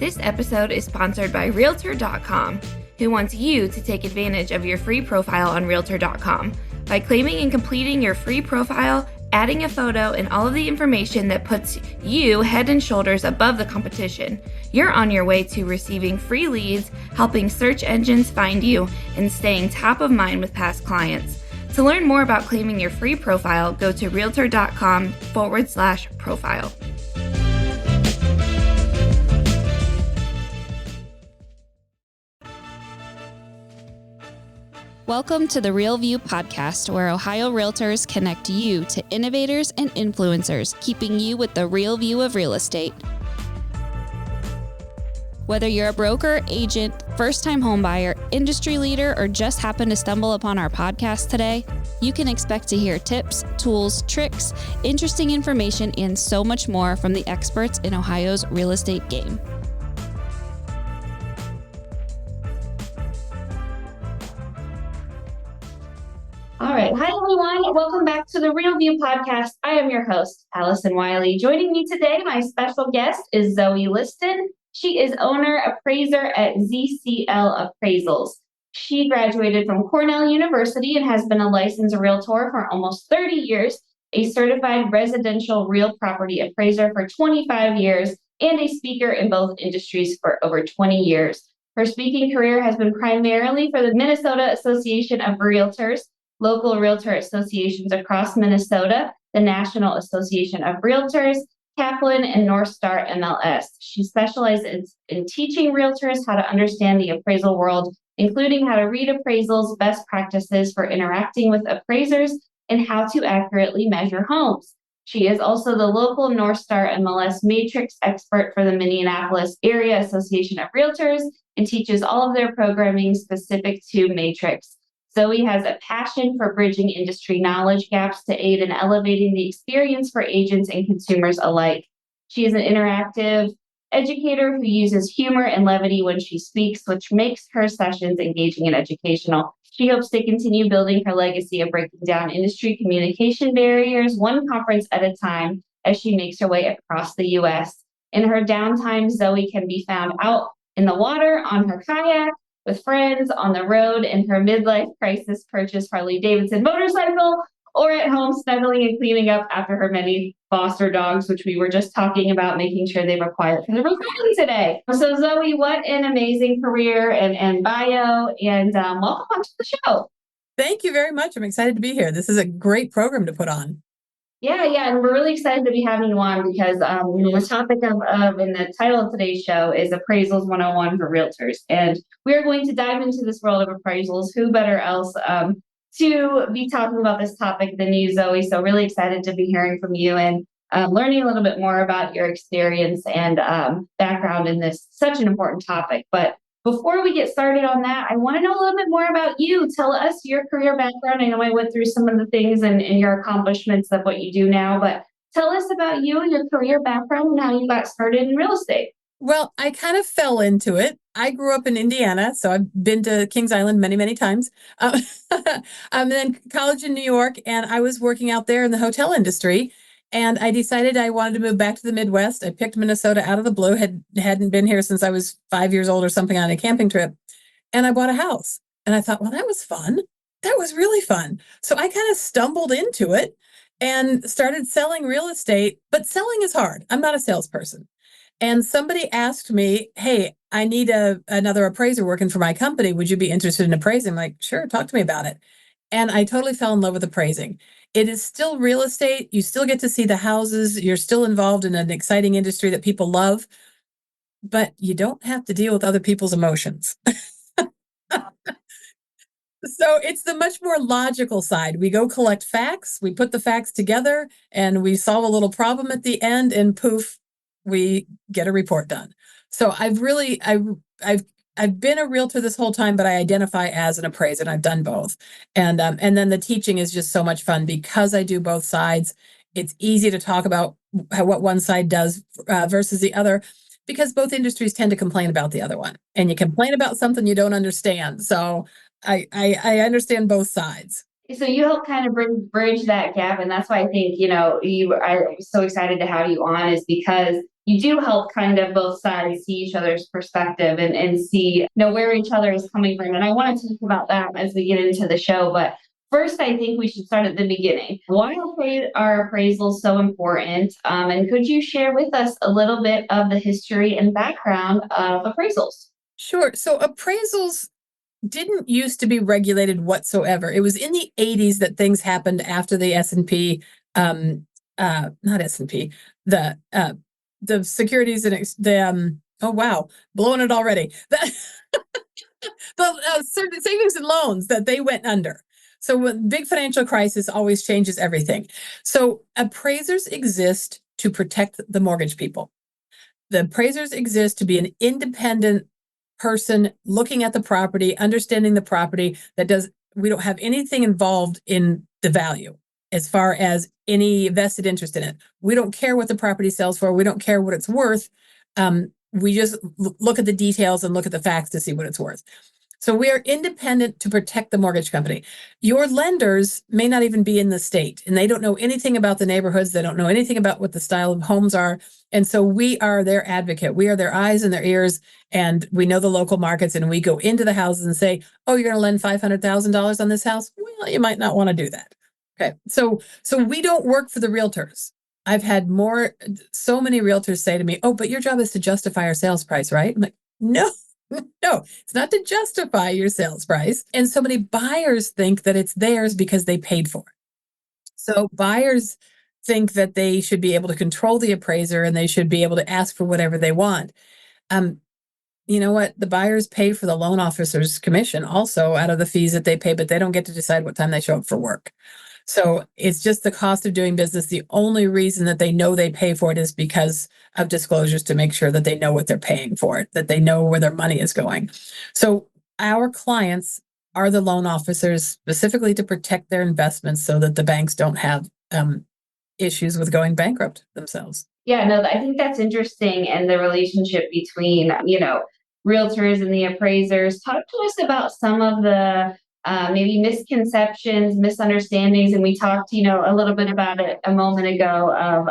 This episode is sponsored by Realtor.com, who wants you to take advantage of your free profile on Realtor.com. By claiming and completing your free profile, adding a photo, and all of the information that puts you head and shoulders above the competition, you're on your way to receiving free leads, helping search engines find you, and staying top of mind with past clients. To learn more about claiming your free profile, go to Realtor.com/profile. Welcome to the Real View podcast, where Ohio Realtors connect you to innovators and influencers, keeping you with the real view of real estate. Whether you're a broker, agent, first-time homebuyer, industry leader, or just happen to stumble upon our podcast today, you can expect to hear tips, tools, tricks, interesting information, and so much more from the experts in Ohio's real estate game. All right. Hi, everyone. Welcome back to the Real View podcast. I am your host, Allison Wiley. Joining me today, my special guest is Zoe Liston. She is owner appraiser at ZCL Appraisals. She graduated from Cornell University and has been a licensed realtor for almost 30 years, a certified residential real property appraiser for 25 years, and a speaker in both industries for over 20 years. Her speaking career has been primarily for the Minnesota Association of Realtors, local realtor associations across Minnesota, the National Association of Realtors, Kaplan, and North Star MLS. She specializes in teaching realtors how to understand the appraisal world, including how to read appraisals, best practices for interacting with appraisers, and how to accurately measure homes. She is also the local North Star MLS matrix expert for the Minneapolis Area Association of Realtors and teaches all of their programming specific to matrix. Zoe has a passion for bridging industry knowledge gaps to aid in elevating the experience for agents and consumers alike. She is an interactive educator who uses humor and levity when she speaks, which makes her sessions engaging and educational. She hopes to continue building her legacy of breaking down industry communication barriers, one conference at a time, as she makes her way across the U.S. In her downtime, Zoe can be found out in the water, on her kayak, with friends, on the road, in her midlife crisis purchased Harley-Davidson motorcycle, or at home snuggling and cleaning up after her many foster dogs, which we were just talking about, making sure they were quiet for the recording today. So Zoe, what an amazing career and bio, and welcome onto the show. Thank you very much. I'm excited to be here. This is a great program to put on. Yeah, and we're really excited to be having you on because the topic of and the title of today's show is Appraisals 101 for Realtors. And we are going to dive into this world of appraisals. Who better else to be talking about this topic than you, Zoe? So really excited to be hearing from you and learning a little bit more about your experience and background in this such an important topic. But before we get started on that, I want to know a little bit more about you. Tell us your career background. I know I went through some of the things and your accomplishments of what you do now, but tell us about you and your career background and how you got started in real estate. Well, I kind of fell into it. I grew up in Indiana, so I've been to Kings Island many, many times. And then college in New York, and I was working out there in the hotel industry. And I decided I wanted to move back to the Midwest. I picked Minnesota out of the blue, hadn't been here since I was 5 years old or something on a camping trip. And I bought a house. And I thought, well, that was fun. That was really fun. So I kind of stumbled into it and started selling real estate. But selling is hard. I'm not a salesperson. And somebody asked me, hey, I need another appraiser working for my company. Would you be interested in appraising? I'm like, sure, talk to me about it. And I totally fell in love with appraising. It is still real estate. You still get to see the houses. You're still involved in an exciting industry that people love, but you don't have to deal with other people's emotions. So it's the much more logical side. We go collect facts, we put the facts together, and we solve a little problem at the end, and poof, we get a report done. So I've been a realtor this whole time, but I identify as an appraiser, and I've done both. And then the teaching is just so much fun because I do both sides. It's easy to talk about what one side does versus the other, because both industries tend to complain about the other one, and you complain about something you don't understand. So I understand both sides. So you help kind of bridge that gap, and that's why I think I'm so excited to have you on, is because you do help kind of both sides see each other's perspective and see where each other is coming from. And I want to talk about that as we get into the show, but first I think we should start at the beginning. Why are appraisals so important? And could you share with us a little bit of the history and background of appraisals? Sure. So appraisals didn't used to be regulated whatsoever. It was in the 80s that things happened after the S&P, not S&P, the securities and oh wow, blowing it already. The certain savings and loans that they went under. So when big financial crisis always changes everything. So appraisers exist to protect the mortgage people. The appraisers exist to be an independent person looking at the property, understanding the property we don't have anything involved in the value as far as any vested interest in it. We don't care what the property sells for. We don't care what it's worth. We just look at the details and look at the facts to see what it's worth. So we are independent to protect the mortgage company. Your lenders may not even be in the state, and they don't know anything about the neighborhoods. They don't know anything about what the style of homes are. And so we are their advocate. We are their eyes and their ears, and we know the local markets, and we go into the houses and say, oh, you're going to lend $500,000 on this house? Well, you might not want to do that. Okay. So we don't work for the realtors. I've had so many realtors say to me, oh, but your job is to justify our sales price, right? I'm like, no. No, it's not to justify your sales price. And so many buyers think that it's theirs because they paid for it. So buyers think that they should be able to control the appraiser and they should be able to ask for whatever they want. You know what? The buyers pay for the loan officer's commission also out of the fees that they pay, but they don't get to decide what time they show up for work. So it's just the cost of doing business. The only reason that they know they pay for it is because of disclosures to make sure that they know what they're paying for it, that they know where their money is going. So our clients are the loan officers specifically to protect their investments so that the banks don't have issues with going bankrupt themselves. Yeah, no, I think that's interesting. And the relationship between, realtors and the appraisers. Talk to us about some of the maybe misconceptions, misunderstandings. And we talked, a little bit about it a moment ago of,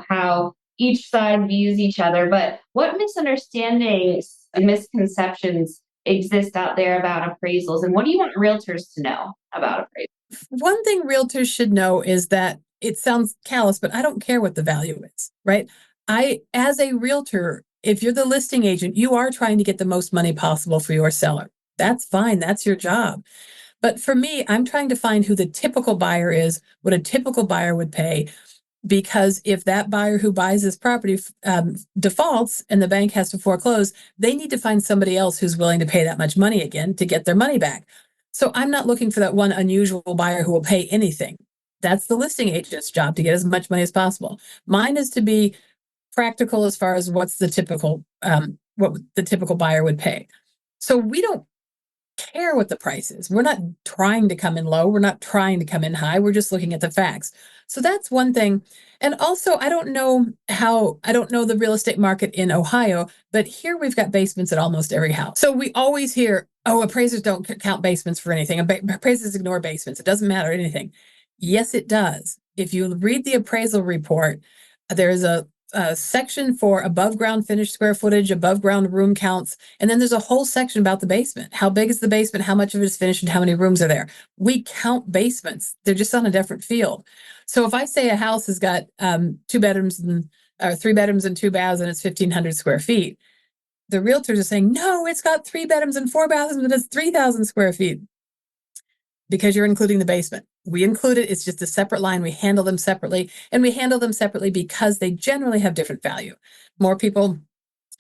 how each side views each other. But what misunderstandings and misconceptions exist out there about appraisals? And what do you want realtors to know about appraisals? One thing realtors should know is that it sounds callous, but I don't care what the value is, right? As a realtor, if you're the listing agent, you are trying to get the most money possible for your seller. That's fine. That's your job. But for me, I'm trying to find who the typical buyer is, what a typical buyer would pay. Because if that buyer who buys this property defaults and the bank has to foreclose, they need to find somebody else who's willing to pay that much money again to get their money back. So I'm not looking for that one unusual buyer who will pay anything. That's the listing agent's job to get as much money as possible. Mine is to be practical as far as what the typical buyer would pay. So we don't care what the price is. We're not trying to come in low. We're not trying to come in high. We're just looking at the facts. So that's one thing. And also, I don't know the real estate market in Ohio, but here we've got basements at almost every house. So we always hear, oh, appraisers don't count basements for anything. Appraisers ignore basements. It doesn't matter anything. Yes, it does. If you read the appraisal report, there's a section for above ground finished square footage, above ground room counts, and then there's a whole section about the basement. How big is the basement? How much of it is finished and how many rooms are there? We count basements. They're just on a different field. So if I say a house has got 2 bedrooms and 3 bedrooms and 2 baths and it's 1,500 square feet, the realtors are saying, no, it's got 3 bedrooms and 4 bathrooms and it's 3,000 square feet. Because you're including the basement. We include it. It's just a separate line. We handle them separately. And we handle them separately because they generally have different value. More people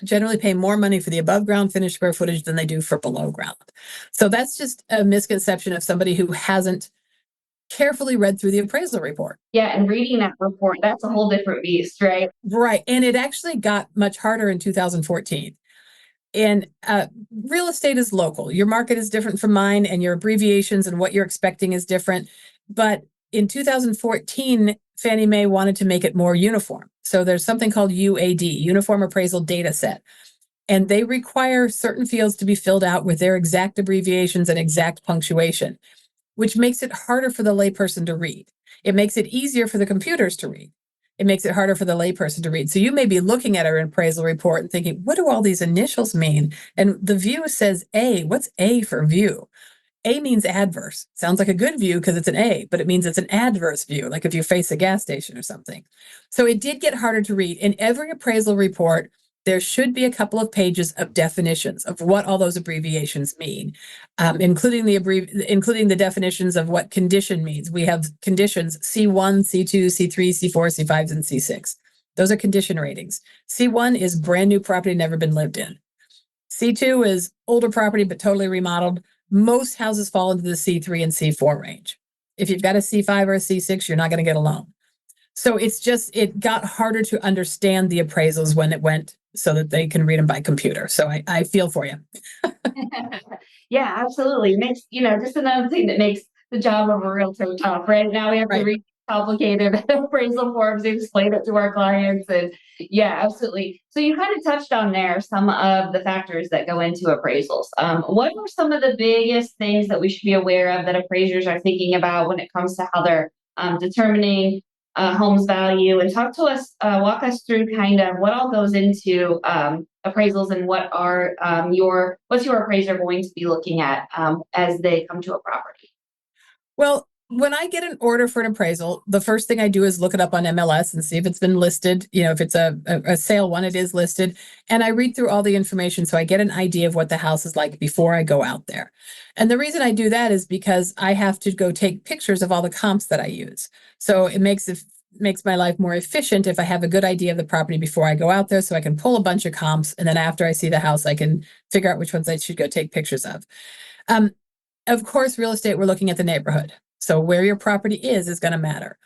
generally pay more money for the above ground finished square footage than they do for below ground. So that's just a misconception of somebody who hasn't carefully read through the appraisal report. Yeah, and reading that report, that's a whole different beast, right? Right. And it actually got much harder in 2014. And real estate is local. Your market is different from mine, and your abbreviations and what you're expecting is different. But in 2014, Fannie Mae wanted to make it more uniform. So there's something called UAD, Uniform Appraisal Data Set. And they require certain fields to be filled out with their exact abbreviations and exact punctuation. which makes it harder for the layperson to read. It makes it easier for the computers to read. It makes it harder for the layperson to read. So you may be looking at an appraisal report and thinking, what do all these initials mean? And the view says A. What's A for view? A means adverse. Sounds like a good view because it's an A, but it means it's an adverse view, like if you face a gas station or something. So it did get harder to read. In every appraisal report, there should be a couple of pages of definitions of what all those abbreviations mean, including the definitions of what condition means. We have conditions C1, C2, C3, C4, C5, and C6. Those are condition ratings. C1 is brand new property, never been lived in. C2 is older property, but totally remodeled. Most houses fall into the C3 and C4 range. If you've got a C5 or a C6, you're not going to get a loan. So it got harder to understand the appraisals when it went so that they can read them by computer. So I feel for you. Yeah, absolutely. It makes, just another thing that makes the job of a realtor tough, right? Now we have to read complicated appraisal forms to explain it to our clients. And yeah, absolutely. So you kind of touched on there some of the factors that go into appraisals. What are some of the biggest things that we should be aware of that appraisers are thinking about when it comes to how they're determining home's value? And walk us through kind of what all goes into appraisals and what's your appraiser going to be looking at as they come to a property? Well, when I get an order for an appraisal, the first thing I do is look it up on MLS and see if it's been listed. If it's a sale one, it is listed. And I read through all the information so I get an idea of what the house is like before I go out there. And the reason I do that is because I have to go take pictures of all the comps that I use. So it makes my life more efficient if I have a good idea of the property before I go out there, so I can pull a bunch of comps. And then after I see the house, I can figure out which ones I should go take pictures of. Of course, real estate, we're looking at the neighborhood. So where your property is going to matter.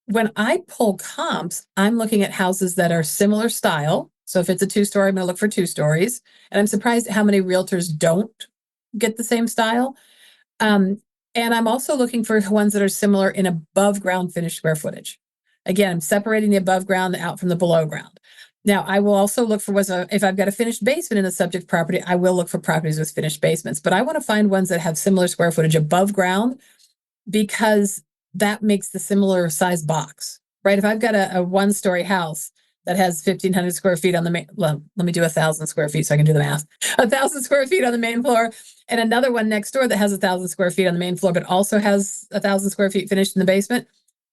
When I pull comps, I'm looking at houses that are similar style. So if it's a 2-story, I'm going to look for 2 stories. And I'm surprised at how many realtors don't get the same style. And I'm also looking for ones that are similar in above ground finished square footage. Again, I'm separating the above ground out from the below ground. Now, I will also look for if I've got a finished basement in the subject property, I will look for properties with finished basements. But I want to find ones that have similar square footage above ground, because that makes the similar size box, right? If I've got a 1-story house that has 1,500 square feet on the main, well, let me do 1,000 square feet so I can do the math. 1,000 square feet on the main floor, and another one next door that has 1,000 square feet on the main floor, but also has 1,000 square feet finished in the basement.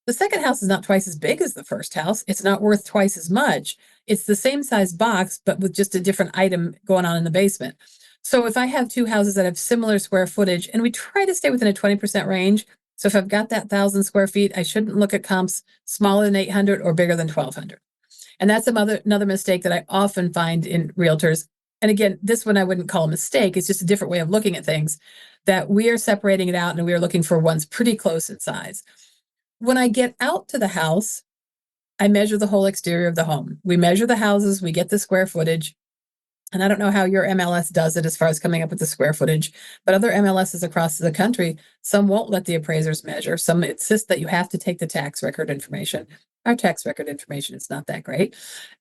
The second house is not twice as big as the first house. It's not worth twice as much. It's the same size box, but with just a different item going on in the basement. So if I have 2 houses that have similar square footage, and we try to stay within a 20% range, so if I've got that 1,000 square feet, I shouldn't look at comps smaller than 800 or bigger than 1,200. And that's another mistake that I often find in realtors. And again, this one I wouldn't call a mistake. It's just a different way of looking at things, that we are separating it out and we are looking for ones pretty close in size. When I get out to the house, I measure the whole exterior of the home. We measure the houses, we get the square footage. And I don't know how your MLS does it as far as coming up with the square footage, but other MLSs across the country, some won't let the appraisers measure. Some insist that you have to take the tax record information. Our tax record information is not that great.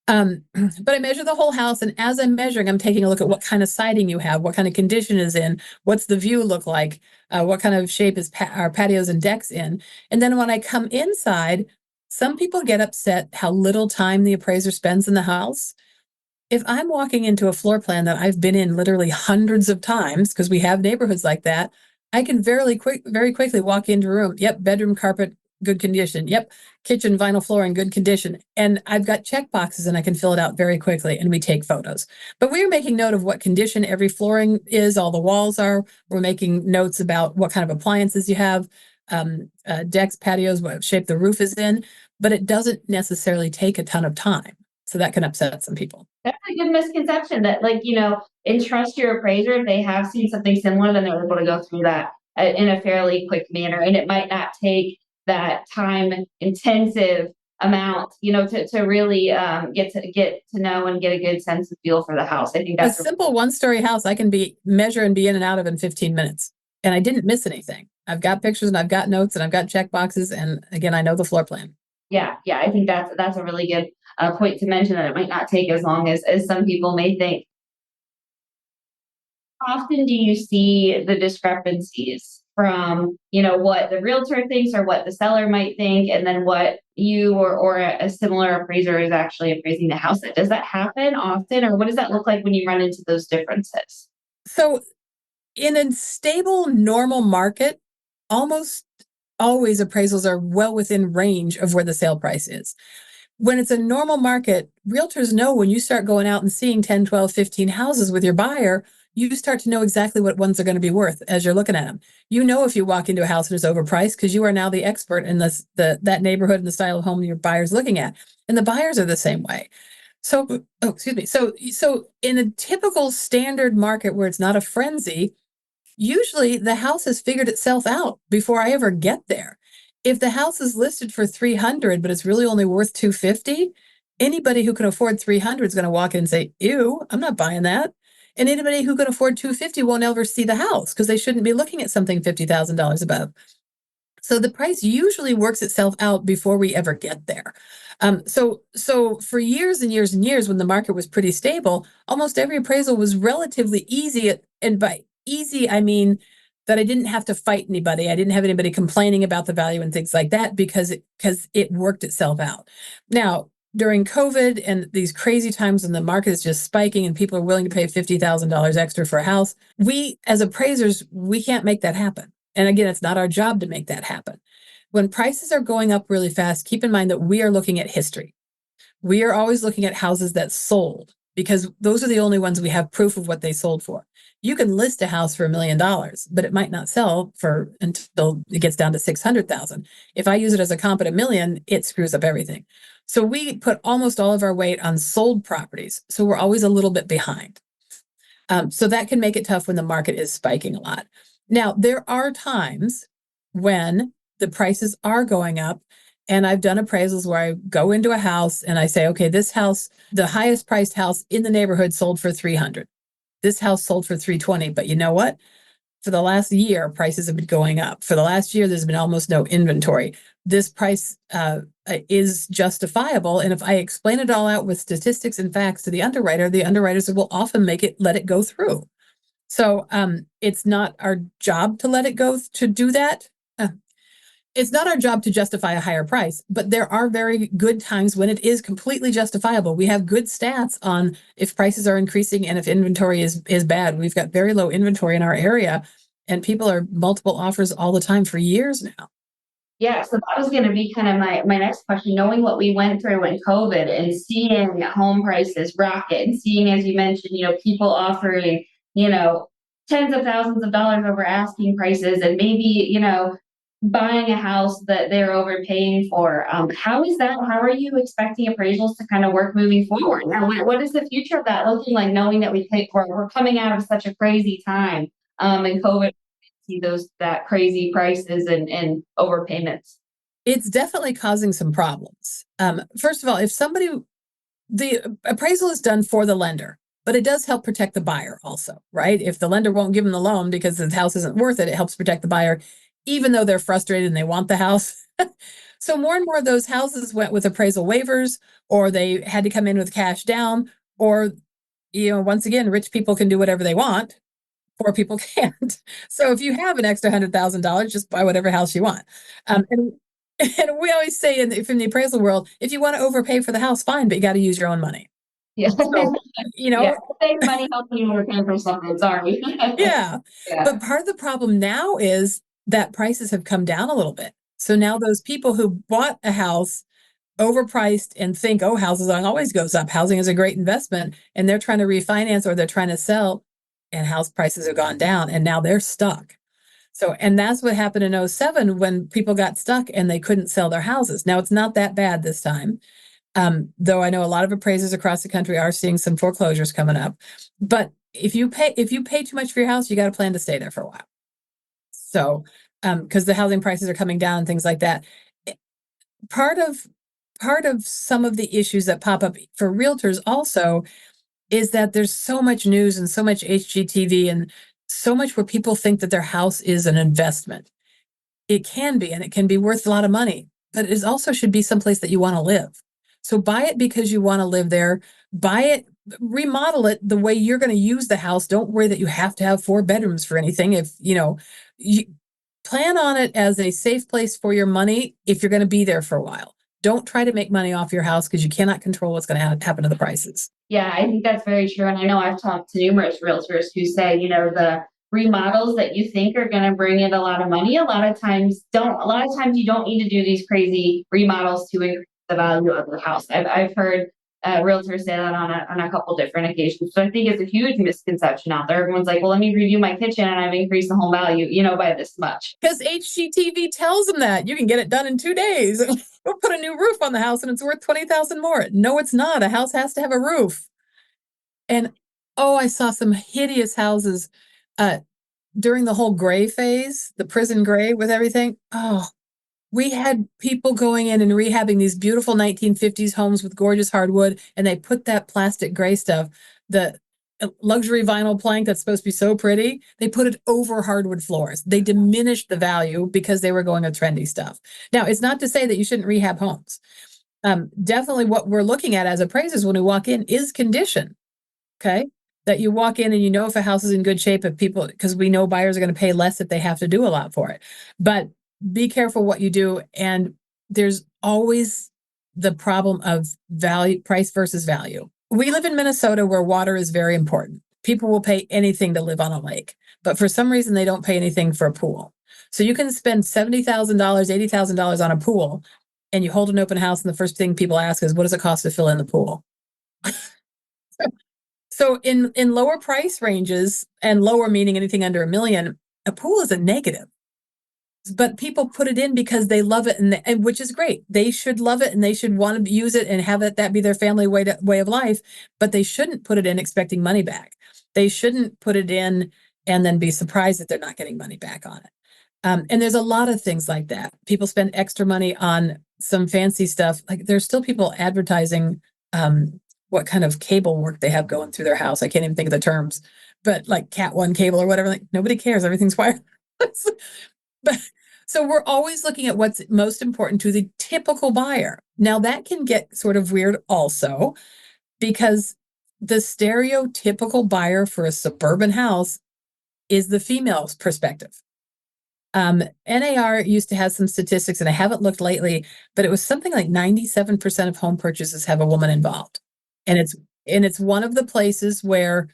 But I measure the whole house. And as I'm measuring, I'm taking a look at what kind of siding you have, what kind of condition is in, what's the view look like, what kind of shape is our patios and decks in. And then when I come inside, some people get upset how little time the appraiser spends in the house. If I'm walking into a floor plan that I've been in literally hundreds of times, because we have neighborhoods like that, I can very quickly walk into a room. Yep, bedroom carpet, good condition. Yep, kitchen vinyl flooring, good condition. And I've got check boxes and I can fill it out very quickly, and we take photos. But we're making note of what condition every flooring is, all the walls are. We're making notes about what kind of appliances you have, decks, patios, what shape the roof is in. But it doesn't necessarily take a ton of time. So that can upset some people. That's a good misconception that, entrust your appraiser. If they have seen something similar, then they're able to go through that in a fairly quick manner. And it might not take that time intensive amount, to really get to know and get a good sense of feel for the house. I think that's a simple 1-story house I can measure and be in and out of in 15 minutes. And I didn't miss anything. I've got pictures and I've got notes and I've got check boxes. And again, I know the floor plan. Yeah. I think that's a really good point to mention, that it might not take as long as some people may think. How often do you see the discrepancies from, what the realtor thinks or what the seller might think, and then what you or a similar appraiser is actually appraising the house at. Does that happen often, or what does that look like when you run into those differences? So in a stable, normal market, almost always appraisals are well within range of where the sale price is. When it's a normal market, realtors know when you start going out and seeing 10, 12, 15 houses with your buyer, you start to know exactly what ones are going to be worth as you're looking at them. You know if you walk into a house and it's overpriced because you are now the expert in that neighborhood and the style of home your buyer's looking at. And the buyers are the same way. So, oh, excuse me. So in a typical standard market where it's not a frenzy, usually the house has figured itself out before I ever get there. If the house is listed for 300, but it's really only worth 250, anybody who can afford 300 is going to walk in and say, ew, I'm not buying that. And anybody who can afford 250 won't ever see the house because they shouldn't be looking at something $50,000 above. So the price usually works itself out before we ever get there. So for years and years and years, when the market was pretty stable, almost every appraisal was relatively easy. And by easy, I mean that I didn't have to fight anybody. I didn't have anybody complaining about the value and things like that because it worked itself out. Now, during COVID and these crazy times when the market is just spiking and people are willing to pay $50,000 extra for a house, we as appraisers, we can't make that happen. And again, it's not our job to make that happen. When prices are going up really fast, keep in mind that we are looking at history. We are always looking at houses that sold because those are the only ones we have proof of what they sold for. You can list a house for $1 million, but it might not sell for until it gets down to 600,000. If I use it as a comp at $1 million, it screws up everything. So we put almost all of our weight on sold properties. So we're always a little bit behind. So that can make it tough when the market is spiking a lot. Now, there are times when the prices are going up, and I've done appraisals where I go into a house and I say, okay, this house, the highest priced house in the neighborhood sold for 300. This house sold for 320, but you know what? For the last year, prices have been going up. For the last year, there's been almost no inventory. This price is justifiable. And if I explain it all out with statistics and facts to the underwriters will often let it go through. So it's not our job to let it go to do that. It's not our job to justify a higher price, but there are very good times when it is completely justifiable. We have good stats on if prices are increasing and if inventory is bad. We've got very low inventory in our area, and people are multiple offers all the time for years now. Yeah, so that was going to be kind of my next question. Knowing what we went through in COVID and seeing home prices rocket, and seeing, as you mentioned, people offering, tens of thousands of dollars over asking prices, and maybe, buying a house that they're overpaying for. How is that? How are you expecting appraisals to kind of work moving forward? Now, what is the future of that looking like, knowing that we're coming out of such a crazy time, and COVID, see that crazy prices and overpayments? It's definitely causing some problems. First of all, the appraisal is done for the lender, but it does help protect the buyer also, right? If the lender won't give them the loan because the house isn't worth it, it helps protect the buyer, even though they're frustrated and they want the house. So more and more of those houses went with appraisal waivers, or they had to come in with cash down, or, once again, rich people can do whatever they want. Poor people can't. So if you have an extra $100,000, just buy whatever house you want. And we always say from the appraisal world, if you want to overpay for the house, fine, but you got to use your own money. Yeah. So, Yeah. Save money helping you overpay for something. Sorry. yeah. Yeah. But part of the problem now is that prices have come down a little bit. So now those people who bought a house overpriced and think, oh, houses always goes up. Housing is a great investment. And they're trying to refinance or they're trying to sell, and house prices have gone down and now they're stuck. So, and that's what happened in '07 when people got stuck and they couldn't sell their houses. Now it's not that bad this time. Though I know a lot of appraisers across the country are seeing some foreclosures coming up. But if you pay too much for your house, you got to plan to stay there for a while. So, because the housing prices are coming down and things like that. Part of some of the issues that pop up for realtors also is that there's so much news and so much HGTV and so much where people think that their house is an investment. It can be, and it can be worth a lot of money, but it also should be someplace that you want to live. So buy it because you want to live there. Buy it, remodel it the way you're going to use the house. Don't worry that you have to have 4 bedrooms for anything. If you plan on it as a safe place for your money if you're going to be there for a while. Don't try to make money off your house because you cannot control what's going to happen to the prices. Yeah, I think that's very true. And I know I've talked to numerous realtors who say, the remodels that you think are going to bring in a lot of money, a lot of times don't. A lot of times you don't need to do these crazy remodels to increase the value of the house. I've heard realtors say that on a couple different occasions. So I think it's a huge misconception out there. Everyone's like, well, let me review my kitchen and I've increased the home value, by this much. Because HGTV tells them that you can get it done in 2 days. We'll put a new roof on the house and it's worth 20,000 more. No, it's not. A house has to have a roof. And oh, I saw some hideous houses uh, during the whole gray phase, the prison gray with everything. Oh, we had people going in and rehabbing these beautiful 1950s homes with gorgeous hardwood, and they put that plastic gray stuff, the luxury vinyl plank that's supposed to be so pretty, they put it over hardwood floors. They diminished the value because they were going with trendy stuff. Now, it's not to say that you shouldn't rehab homes. Definitely what we're looking at as appraisers when we walk in is condition. Okay. That you walk in and you know if a house is in good shape, if people, because we know buyers are going to pay less if they have to do a lot for it. But be careful what you do. And there's always the problem of value, price versus value. We live in Minnesota where water is very important. People will pay anything to live on a lake, but for some reason they don't pay anything for a pool. So you can spend $70,000, $80,000 on a pool, and you hold an open house, and the first thing people ask is, what does it cost to fill in the pool? So in lower price ranges, and lower meaning anything under $1 million, a pool is a negative. But people put it in because they love it, and which is great. They should love it and they should want to use it and have it that be their family way of life. But they shouldn't put it in expecting money back. They shouldn't put it in and then be surprised that they're not getting money back on it. And there's a lot of things like that. People spend extra money on some fancy stuff. Like there's still people advertising what kind of cable work they have going through their house. I can't even think of the terms, but like Cat 1 cable or whatever. Like nobody cares. Everything's wireless. But so we're always looking at what's most important to the typical buyer. Now that can get sort of weird also, because the stereotypical buyer for a suburban house is the female's perspective. NAR used to have some statistics, and I haven't looked lately, but it was something like 97% of home purchases have a woman involved. And it's one of the places where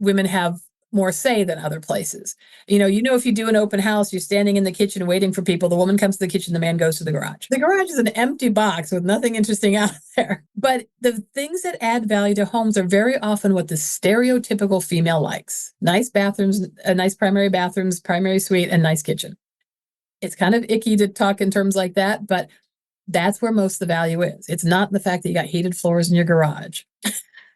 women have more say than other places. If you do an open house, you're standing in the kitchen waiting for people. The woman comes to the kitchen, the man goes to the garage. The garage is an empty box with nothing interesting out there. But the things that add value to homes are very often what the stereotypical female likes. Nice bathrooms, nice primary bathrooms, primary suite, and nice kitchen. It's kind of icky to talk in terms like that, but that's where most of the value is. It's not the fact that you got heated floors in your garage.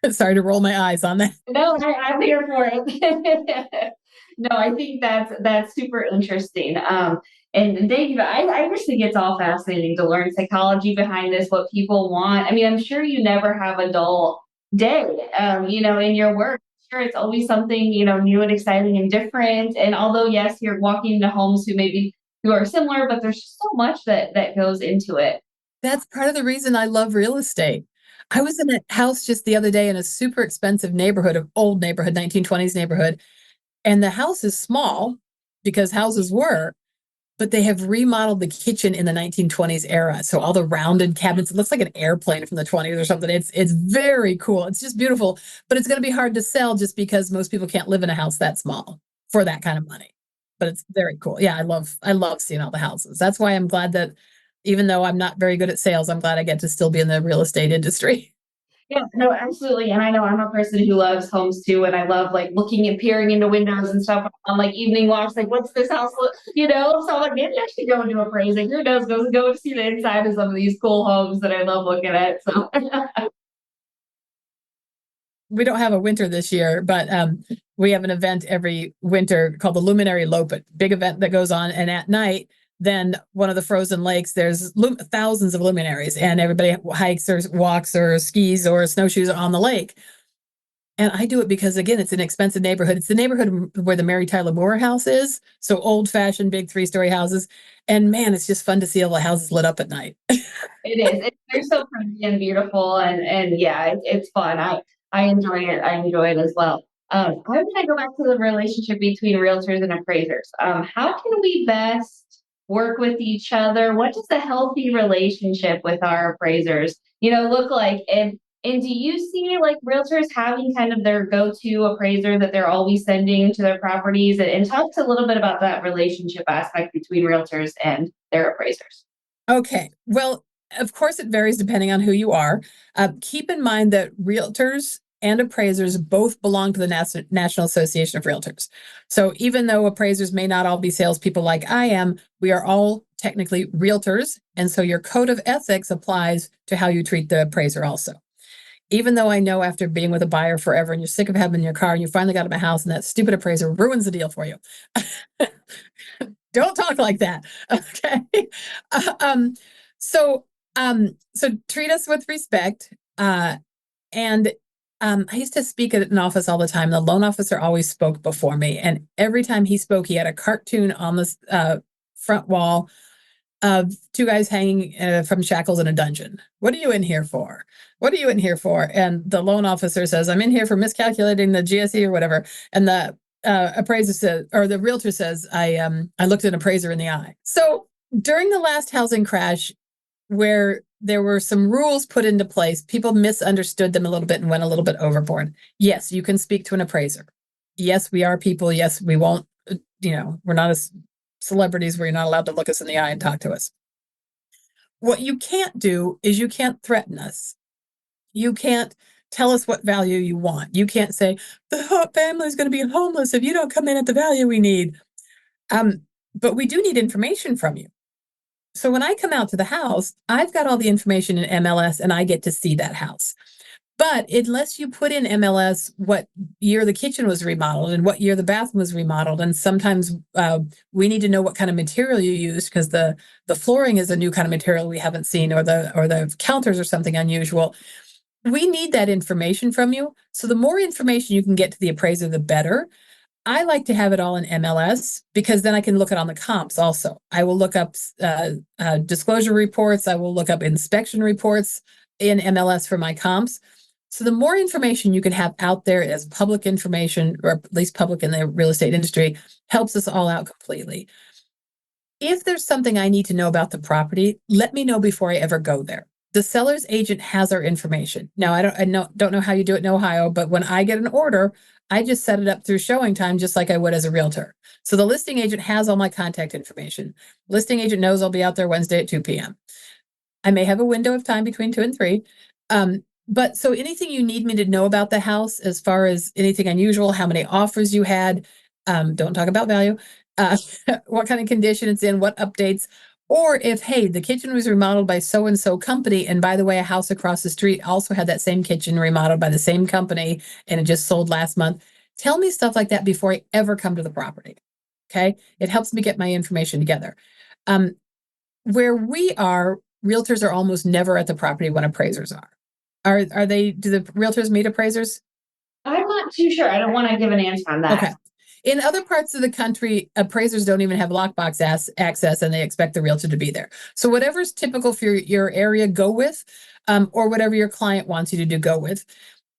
Sorry to roll my eyes on that. No, I'm here for it. No, I think that's super interesting. And Dave, I just think it's all fascinating to learn psychology behind this, what people want. I mean, I'm sure you never have a dull day, in your work. Sure, it's always something, new and exciting and different. And although, yes, you're walking into homes who are similar, but there's so much that goes into it. That's part of the reason I love real estate. I was in a house just the other day in a super expensive old neighborhood, 1920s neighborhood. And the house is small because houses were, but they have remodeled the kitchen in the 1920s era. So all the rounded cabinets, it looks like an airplane from the 20s or something. It's very cool. It's just beautiful, but it's going to be hard to sell just because most people can't live in a house that small for that kind of money. But it's very cool. Yeah, I love seeing all the houses. That's why I'm glad that even though I'm not very good at sales, I'm glad I get to still be in the real estate industry. Yeah, no, absolutely. And I know I'm a person who loves homes too. And I love like looking and peering into windows and stuff on like evening walks. Like, what's this house look, So I'm like, maybe I should go into appraising. Who knows? Go see the inside of some of these cool homes that I love looking at. So We don't have a winter this year, but we have an event every winter called the Luminary Lope, a big event that goes on. And at night, then one of the frozen lakes, there's thousands of luminaries, and everybody hikes or walks or skis or snowshoes on the lake. And I do it because, again, it's an expensive neighborhood. It's the neighborhood where the Mary Tyler Moore house is. So old-fashioned, big 3-story houses. And man, it's just fun to see all the houses lit up at night. it is. They're so pretty and beautiful. And yeah, it's fun. I enjoy it. I enjoy it as well. I'm going to go back to the relationship between realtors and appraisers. How can we best work with each other? What does a healthy relationship with our appraisers, look like? And do you see like realtors having kind of their go-to appraiser that they're always sending to their properties? And talk to a little bit about that relationship aspect between realtors and their appraisers. Okay. Well, of course, it varies depending on who you are. Keep in mind that realtors and appraisers both belong to the National Association of Realtors. So even though appraisers may not all be salespeople like I am, we are all technically realtors. And so your code of ethics applies to how you treat the appraiser also. Even though I know after being with a buyer forever and you're sick of having in your car and you finally got him a house and that stupid appraiser ruins the deal for you. Don't talk like that. Okay. Uh, um, so so treat us with respect. And I used to speak at an office all the time. The loan officer always spoke before me, and every time he spoke, he had a cartoon on the front wall of two guys hanging from shackles in a dungeon. What are you in here for? What are you in here for? And the loan officer says, "I'm in here for miscalculating the GSE or whatever." And the appraiser says, or the realtor says, I looked an appraiser in the eye." So during the last housing crash, where there were some rules put into place, people misunderstood them a little bit and went a little bit overboard. Yes, you can speak to an appraiser. Yes, we are people. Yes, we won't, we're not as celebrities where you're not allowed to look us in the eye and talk to us. What you can't do is you can't threaten us. You can't tell us what value you want. You can't say, the family is going to be homeless if you don't come in at the value we need. But we do need information from you. So when I come out to the house, I've got all the information in MLS and I get to see that house. But unless you put in MLS what year the kitchen was remodeled and what year the bathroom was remodeled, and sometimes we need to know what kind of material you used because the flooring is a new kind of material we haven't seen, or the counters are something unusual. We need that information from you. So the more information you can get to the appraiser, the better. I like to have it all in MLS because then I can look it on the comps also. I will look up disclosure reports. I will look up inspection reports in MLS for my comps. So the more information you can have out there as public information, or at least public in the real estate industry, helps us all out completely. If there's something I need to know about the property, let me know before I ever go there. The seller's agent has our information. Now, don't know how you do it in Ohio, but when I get an order, I just set it up through showing time, just like I would as a realtor. So the listing agent has all my contact information. Listing agent knows I'll be out there Wednesday at 2 p.m. I may have a window of time between 2 and 3. But so anything you need me to know about the house, as far as anything unusual, how many offers you had, don't talk about value, uh, what kind of condition it's in, what updates, or if, hey, the kitchen was remodeled by so and so company, and by the way, a house across the street also had that same kitchen remodeled by the same company, and it just sold last month. Tell me stuff like that before I ever come to the property. Okay, it helps me get my information together. Where we are, realtors are almost never at the property when appraisers are. Are they? Do the realtors meet appraisers? I'm not too sure. I don't want to give an answer on that. Okay. In other parts of the country, appraisers don't even have lockbox access, and they expect the realtor to be there. So whatever's typical for your area, go with, or whatever your client wants you to do, go with.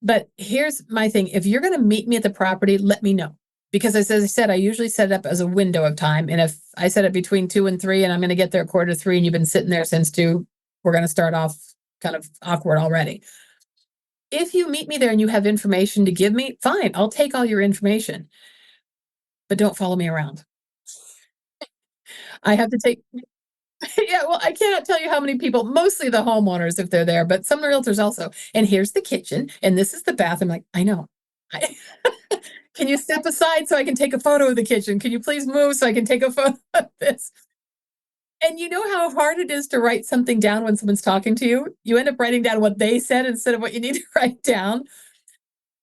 But here's my thing: if you're going to meet me at the property, let me know, because as I said, I usually set it up as a window of time, and if I set it between 2 and 3, and I'm going to get there at 2:45, and you've been sitting there since 2, we're going to start off kind of awkward already. If you meet me there and you have information to give me, fine, I'll take all your information, but don't follow me around. I have to take, yeah, well, I cannot tell you how many people, mostly the homeowners if they're there, but some realtors also. And here's the kitchen, and this is the bathroom. Like, I know. Can you step aside so I can take a photo of the kitchen? Can you please move so I can take a photo of this? And you know how hard it is to write something down when someone's talking to you? You end up writing down what they said instead of what you need to write down.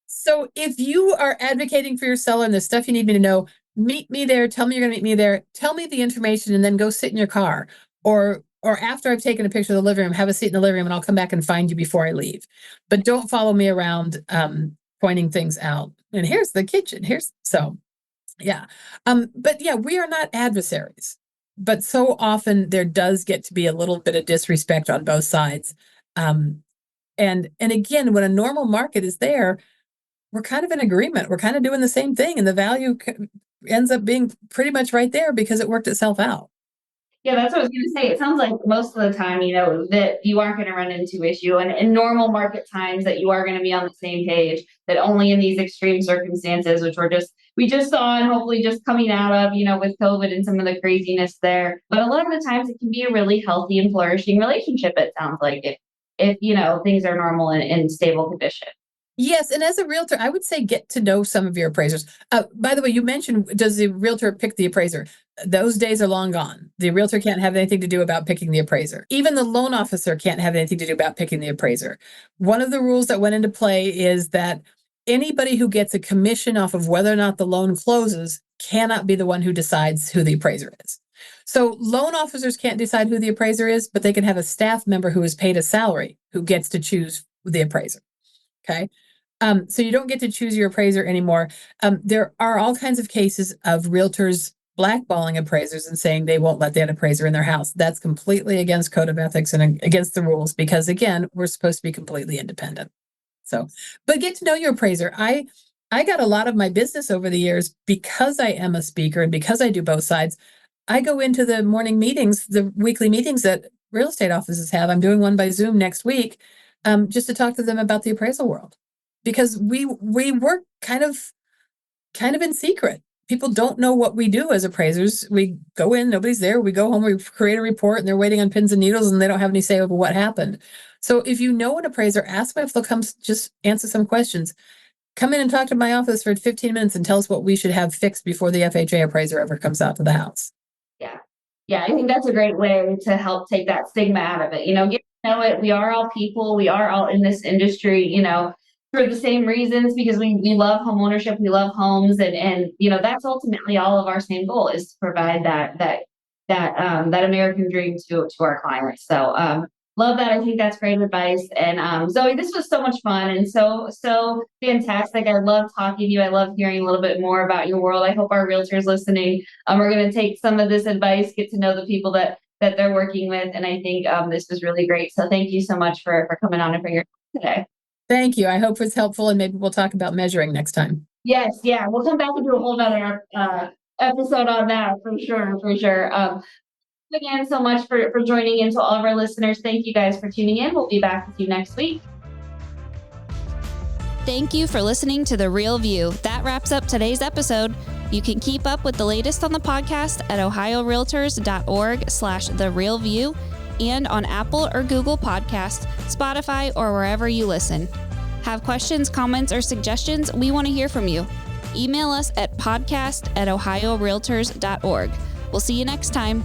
So if you are advocating for your seller and there's stuff you need me to know, meet me there. Tell me you're going to meet me there. Tell me the information, and then go sit in your car. Or after I've taken a picture of the living room, have a seat in the living room, and I'll come back and find you before I leave. But don't follow me around pointing things out. And here's the kitchen. Yeah. But yeah, we are not adversaries. But so often there does get to be a little bit of disrespect on both sides. And again, when a normal market is there, we're kind of in agreement. We're kind of doing the same thing, and the value ends up being pretty much right there because it worked itself out. Yeah, that's what I was going to say. It sounds like most of the time, that you aren't going to run into issue, and in normal market times that you are going to be on the same page. That only in these extreme circumstances, which we just saw, and hopefully just coming out of, with COVID and some of the craziness there. But a lot of the times, it can be a really healthy and flourishing relationship. It sounds like if things are normal and in stable condition. Yes, and as a realtor, I would say get to know some of your appraisers. By the way, you mentioned, does the realtor pick the appraiser? Those days are long gone. The realtor can't have anything to do about picking the appraiser. Even the loan officer can't have anything to do about picking the appraiser. One of the rules that went into play is that anybody who gets a commission off of whether or not the loan closes cannot be the one who decides who the appraiser is. So loan officers can't decide who the appraiser is, but they can have a staff member who is paid a salary who gets to choose the appraiser. Okay. So you don't get to choose your appraiser anymore. There are all kinds of cases of realtors blackballing appraisers and saying they won't let that appraiser in their house. That's completely against code of ethics and against the rules because, again, we're supposed to be completely independent. So, but get to know your appraiser. I got a lot of my business over the years because I am a speaker and because I do both sides. I go into the morning meetings, the weekly meetings that real estate offices have. I'm doing one by Zoom next week, just to talk to them about the appraisal world. Because we work kind of in secret. People don't know what we do as appraisers. We go in, nobody's there. We go home, we create a report, and they're waiting on pins and needles, and they don't have any say over what happened. So if you know an appraiser, ask them if they'll come just answer some questions. Come in and talk to my office for 15 minutes and tell us what we should have fixed before the FHA appraiser ever comes out to the house. Yeah. Yeah, I think that's a great way to help take that stigma out of it. Get to know it. We are all people. We are all in this industry, for the same reasons, because we love home ownership, we love homes, and that's ultimately all of our same goal is to provide that American dream to our clients. So love that. I think that's great advice. And Zoe, this was so much fun and so fantastic. I love talking to you. I love hearing a little bit more about your world. I hope our realtors listening are going to take some of this advice, get to know the people that they're working with, and I think this was really great. So thank you so much for coming on and for your time today. Thank you. I hope it's helpful, and maybe we'll talk about measuring next time. Yes, yeah, we'll come back and do a whole nother episode on that for sure. Again, so much for joining in. To all of our listeners, thank you guys for tuning in. We'll be back with you next week. Thank you for listening to The Real View. That wraps up today's episode. You can keep up with the latest on the podcast at ohiorealtors.org/therealview and on Apple or Google Podcasts, Spotify, or wherever you listen. Have questions, comments, or suggestions? We want to hear from you. Email us at podcast@ohiorealtors.org. We'll see you next time.